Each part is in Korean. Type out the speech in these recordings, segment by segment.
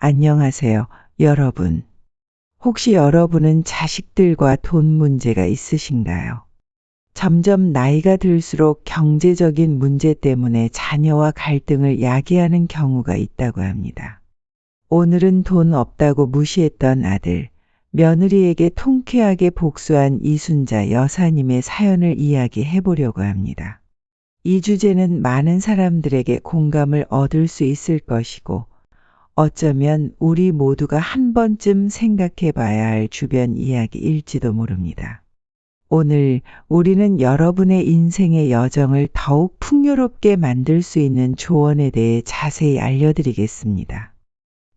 안녕하세요, 여러분. 혹시 여러분은 자식들과 돈 문제가 있으신가요? 점점 나이가 들수록 경제적인 문제 때문에 자녀와 갈등을 야기하는 경우가 있다고 합니다. 오늘은 돈 없다고 무시했던 아들, 며느리에게 통쾌하게 복수한 이순자 여사님의 사연을 이야기해 보려고 합니다. 이 주제는 많은 사람들에게 공감을 얻을 수 있을 것이고, 어쩌면 우리 모두가 한 번쯤 생각해 봐야 할 주변 이야기일지도 모릅니다. 오늘 우리는 여러분의 인생의 여정을 더욱 풍요롭게 만들 수 있는 조언에 대해 자세히 알려드리겠습니다.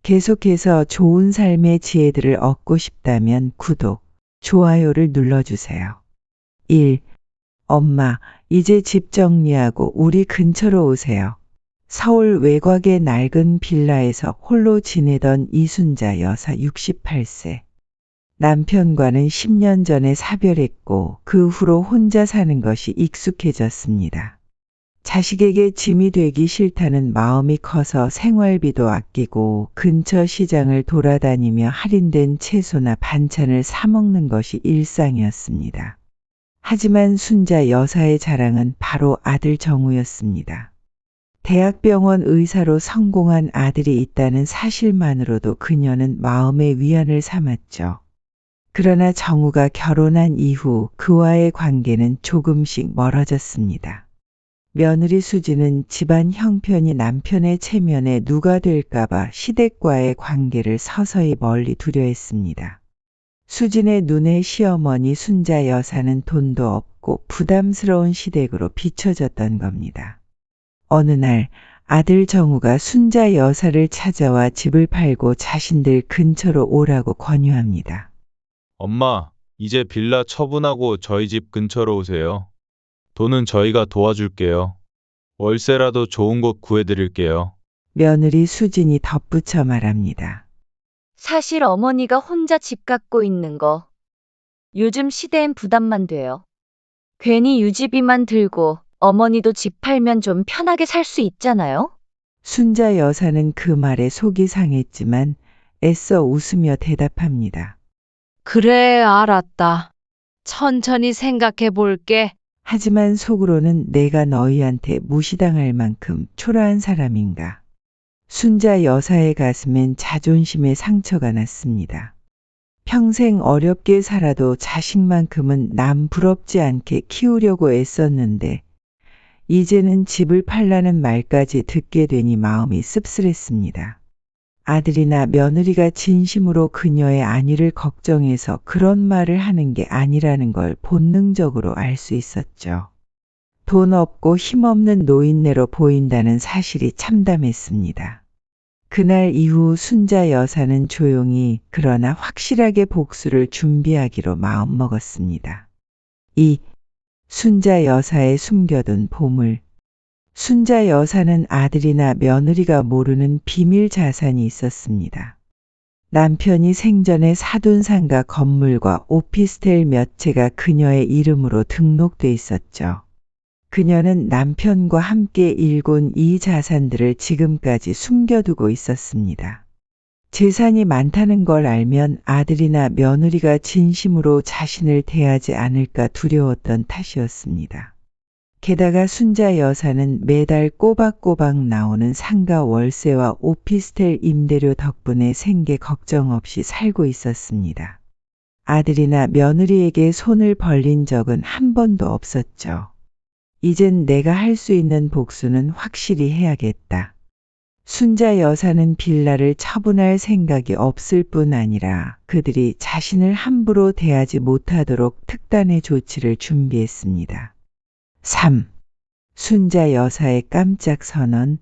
계속해서 좋은 삶의 지혜들을 얻고 싶다면 구독, 좋아요를 눌러주세요. 1. 엄마, 이제 집 정리하고 우리 근처로 오세요. 서울 외곽의 낡은 빌라에서 홀로 지내던 이순자 여사 68세. 남편과는 10년 전에 사별했고 그 후로 혼자 사는 것이 익숙해졌습니다. 자식에게 짐이 되기 싫다는 마음이 커서 생활비도 아끼고 근처 시장을 돌아다니며 할인된 채소나 반찬을 사 먹는 것이 일상이었습니다. 하지만 순자 여사의 자랑은 바로 아들 정우였습니다. 대학병원 의사로 성공한 아들이 있다는 사실만으로도 그녀는 마음의 위안을 삼았죠. 그러나 정우가 결혼한 이후 그와의 관계는 조금씩 멀어졌습니다. 며느리 수지는 집안 형편이 남편의 체면에 누가 될까봐 시댁과의 관계를 서서히 멀리 두려 했습니다. 수진의 눈에 시어머니 순자 여사는 돈도 없고 부담스러운 시댁으로 비춰졌던 겁니다. 어느 날 아들 정우가 순자 여사를 찾아와 집을 팔고 자신들 근처로 오라고 권유합니다. 엄마, 이제 빌라 처분하고 저희 집 근처로 오세요. 돈은 저희가 도와줄게요. 월세라도 좋은 곳 구해드릴게요. 며느리 수진이 덧붙여 말합니다. 사실 어머니가 혼자 집 갖고 있는 거 요즘 시대엔 부담만 돼요. 괜히 유지비만 들고 어머니도 집 팔면 좀 편하게 살 수 있잖아요? 순자 여사는 그 말에 속이 상했지만 애써 웃으며 대답합니다. 그래, 알았다. 천천히 생각해 볼게. 하지만 속으로는 내가 너희한테 무시당할 만큼 초라한 사람인가. 순자 여사의 가슴엔 자존심의 상처가 났습니다. 평생 어렵게 살아도 자식만큼은 남 부럽지 않게 키우려고 애썼는데 이제는 집을 팔라는 말까지 듣게 되니 마음이 씁쓸했습니다. 아들이나 며느리가 진심으로 그녀의 안위를 걱정해서 그런 말을 하는 게 아니라는 걸 본능적으로 알 수 있었죠. 돈 없고 힘없는 노인네로 보인다는 사실이 참담했습니다. 그날 이후 순자 여사는 조용히 그러나 확실하게 복수를 준비하기로 마음먹었습니다. 2. 순자 여사의 숨겨둔 보물. 순자 여사는 아들이나 며느리가 모르는 비밀 자산이 있었습니다. 남편이 생전에 사둔 상가 건물과 오피스텔 몇 채가 그녀의 이름으로 등록돼 있었죠. 그녀는 남편과 함께 일군 이 자산들을 지금까지 숨겨두고 있었습니다. 재산이 많다는 걸 알면 아들이나 며느리가 진심으로 자신을 대하지 않을까 두려웠던 탓이었습니다. 게다가 순자 여사는 매달 꼬박꼬박 나오는 상가 월세와 오피스텔 임대료 덕분에 생계 걱정 없이 살고 있었습니다. 아들이나 며느리에게 손을 벌린 적은 한 번도 없었죠. 이젠 내가 할 수 있는 복수는 확실히 해야겠다. 순자 여사는 빌라를 처분할 생각이 없을 뿐 아니라 그들이 자신을 함부로 대하지 못하도록 특단의 조치를 준비했습니다. 3. 순자 여사의 깜짝 선언.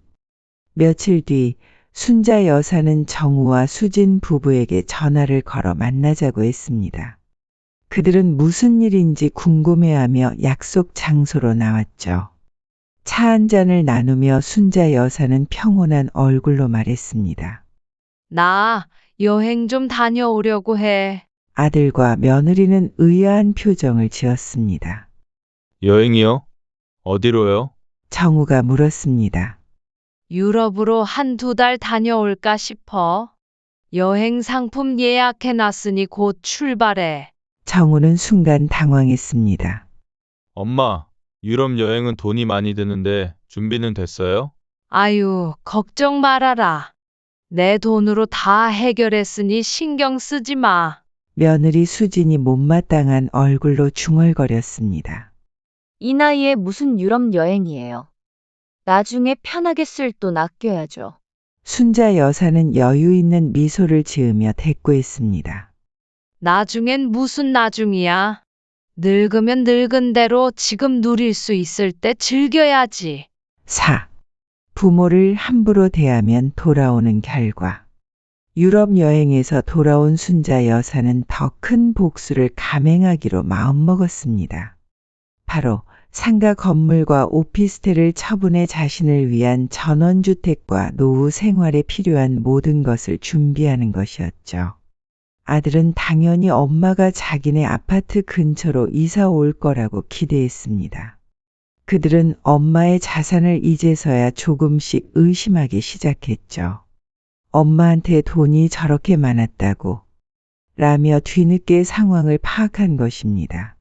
며칠 뒤 순자 여사는 정우와 수진 부부에게 전화를 걸어 만나자고 했습니다. 그들은 무슨 일인지 궁금해하며 약속 장소로 나왔죠. 차 한 잔을 나누며 순자 여사는 평온한 얼굴로 말했습니다. 나 여행 좀 다녀오려고 해. 아들과 며느리는 의아한 표정을 지었습니다. 여행이요? 어디로요? 정우가 물었습니다. 유럽으로 한두 달 다녀올까 싶어. 여행 상품 예약해놨으니 곧 출발해. 정우는 순간 당황했습니다. 엄마, 유럽 여행은 돈이 많이 드는데 준비는 됐어요? 아유, 걱정 말아라. 내 돈으로 다 해결했으니 신경 쓰지 마. 며느리 수진이 못마땅한 얼굴로 중얼거렸습니다. 이 나이에 무슨 유럽 여행이에요. 나중에 편하게 쓸 돈 아껴야죠. 순자 여사는 여유 있는 미소를 지으며 대꾸했습니다. 나중엔 무슨 나중이야. 늙으면 늙은 대로 지금 누릴 수 있을 때 즐겨야지. 4. 부모를 함부로 대하면 돌아오는 결과. 유럽 여행에서 돌아온 순자 여사는 더 큰 복수를 감행하기로 마음먹었습니다. 바로 상가 건물과 오피스텔을 처분해 자신을 위한 전원주택과 노후 생활에 필요한 모든 것을 준비하는 것이었죠. 아들은 당연히 엄마가 자기네 아파트 근처로 이사 올 거라고 기대했습니다. 그들은 엄마의 자산을 이제서야 조금씩 의심하기 시작했죠. 엄마한테 돈이 저렇게 많았다고 라며 뒤늦게 상황을 파악한 것입니다.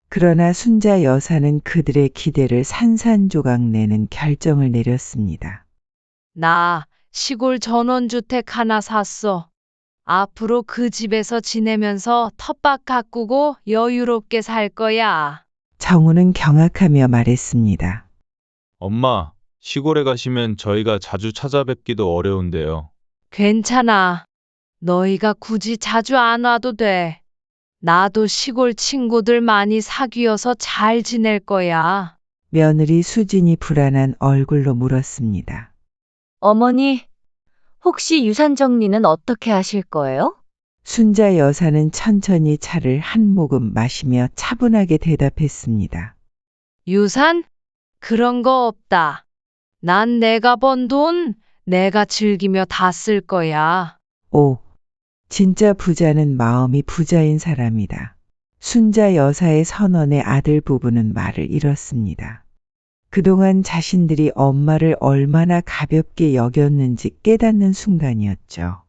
그러나 순자 여사는 그들의 기대를 산산조각 내는 결정을 내렸습니다. 나 시골 전원주택 하나 샀어. 앞으로 그 집에서 지내면서 텃밭 가꾸고 여유롭게 살 거야. 정우는 경악하며 말했습니다. 엄마, 시골에 가시면 저희가 자주 찾아뵙기도 어려운데요. 괜찮아. 너희가 굳이 자주 안 와도 돼. 나도 시골 친구들 많이 사귀어서 잘 지낼 거야. 며느리 수진이 불안한 얼굴로 물었습니다. 어머니, 혹시 유산 정리는 어떻게 하실 거예요? 순자 여사는 천천히 차를 한 모금 마시며 차분하게 대답했습니다. 유산? 그런 거 없다. 난 내가 번 돈, 내가 즐기며 다 쓸 거야. 5. 진짜 부자는 마음이 부자인 사람이다. 순자 여사의 선언에 아들 부부는 말을 잃었습니다. 그동안 자신들이 엄마를 얼마나 가볍게 여겼는지 깨닫는 순간이었죠.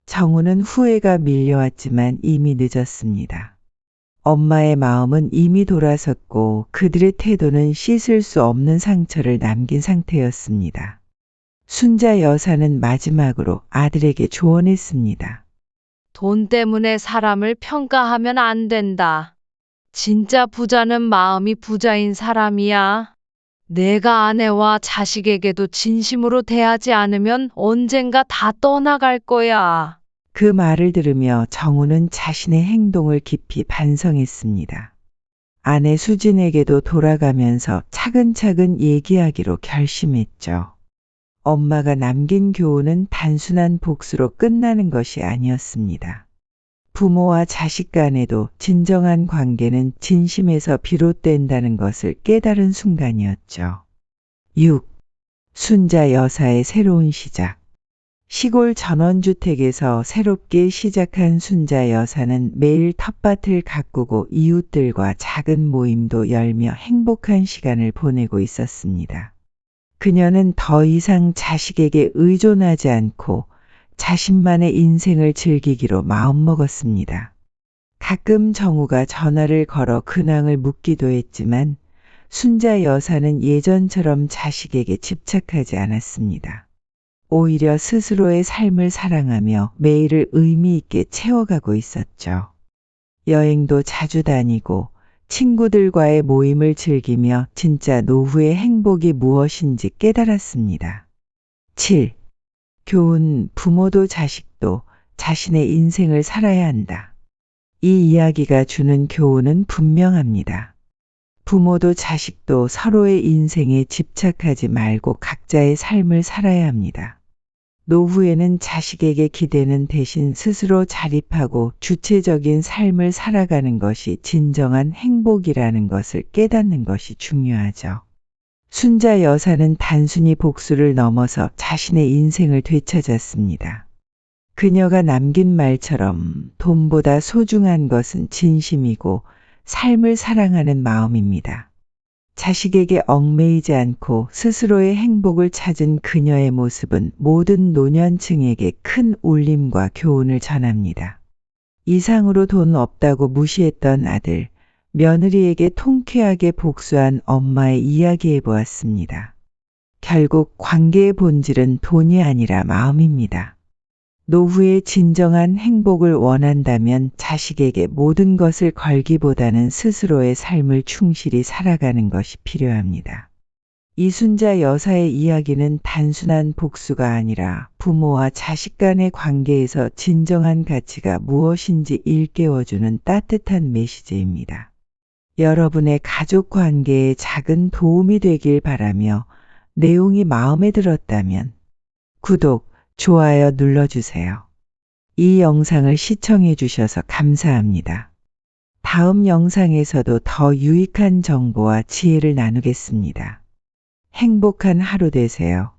정우는 후회가 밀려왔지만 이미 늦었습니다. 엄마의 마음은 이미 돌아섰고 그들의 태도는 씻을 수 없는 상처를 남긴 상태였습니다. 순자 여사는 마지막으로 아들에게 조언했습니다. 돈 때문에 사람을 평가하면 안 된다. 진짜 부자는 마음이 부자인 사람이야. 내가 아내와 자식에게도 진심으로 대하지 않으면 언젠가 다 떠나갈 거야. 그 말을 들으며 정우는 자신의 행동을 깊이 반성했습니다. 아내 수진에게도 돌아가면서 차근차근 얘기하기로 결심했죠. 엄마가 남긴 교훈은 단순한 복수로 끝나는 것이 아니었습니다. 부모와 자식 간에도 진정한 관계는 진심에서 비롯된다는 것을 깨달은 순간이었죠. 6. 순자 여사의 새로운 시작. 시골 전원주택에서 새롭게 시작한 순자 여사는 매일 텃밭을 가꾸고 이웃들과 작은 모임도 열며 행복한 시간을 보내고 있었습니다. 그녀는 더 이상 자식에게 의존하지 않고 자신만의 인생을 즐기기로 마음먹었습니다. 가끔 정우가 전화를 걸어 근황을 묻기도 했지만 순자 여사는 예전처럼 자식에게 집착하지 않았습니다. 오히려 스스로의 삶을 사랑하며 매일을 의미 있게 채워가고 있었죠. 여행도 자주 다니고 친구들과의 모임을 즐기며 진짜 노후의 행복이 무엇인지 깨달았습니다. 7. 교훈, 부모도 자식도 자신의 인생을 살아야 한다. 이 이야기가 주는 교훈은 분명합니다. 부모도 자식도 서로의 인생에 집착하지 말고 각자의 삶을 살아야 합니다. 노후에는 자식에게 기대는 대신 스스로 자립하고 주체적인 삶을 살아가는 것이 진정한 행복이라는 것을 깨닫는 것이 중요하죠. 순자 여사는 단순히 복수를 넘어서 자신의 인생을 되찾았습니다. 그녀가 남긴 말처럼 돈보다 소중한 것은 진심이고 삶을 사랑하는 마음입니다. 자식에게 얽매이지 않고 스스로의 행복을 찾은 그녀의 모습은 모든 노년층에게 큰 울림과 교훈을 전합니다. 이상으로 돈 없다고 무시했던 아들, 며느리에게 통쾌하게 복수한 엄마의 이야기해 보았습니다. 결국 관계의 본질은 돈이 아니라 마음입니다. 노후의 진정한 행복을 원한다면 자식에게 모든 것을 걸기보다는 스스로의 삶을 충실히 살아가는 것이 필요합니다. 이순자 여사의 이야기는 단순한 복수가 아니라 부모와 자식 간의 관계에서 진정한 가치가 무엇인지 일깨워주는 따뜻한 메시지입니다. 여러분의 가족 관계에 작은 도움이 되길 바라며 내용이 마음에 들었다면 구독, 좋아요 눌러주세요. 이 영상을 시청해 주셔서 감사합니다. 다음 영상에서도 더 유익한 정보와 지혜를 나누겠습니다. 행복한 하루 되세요.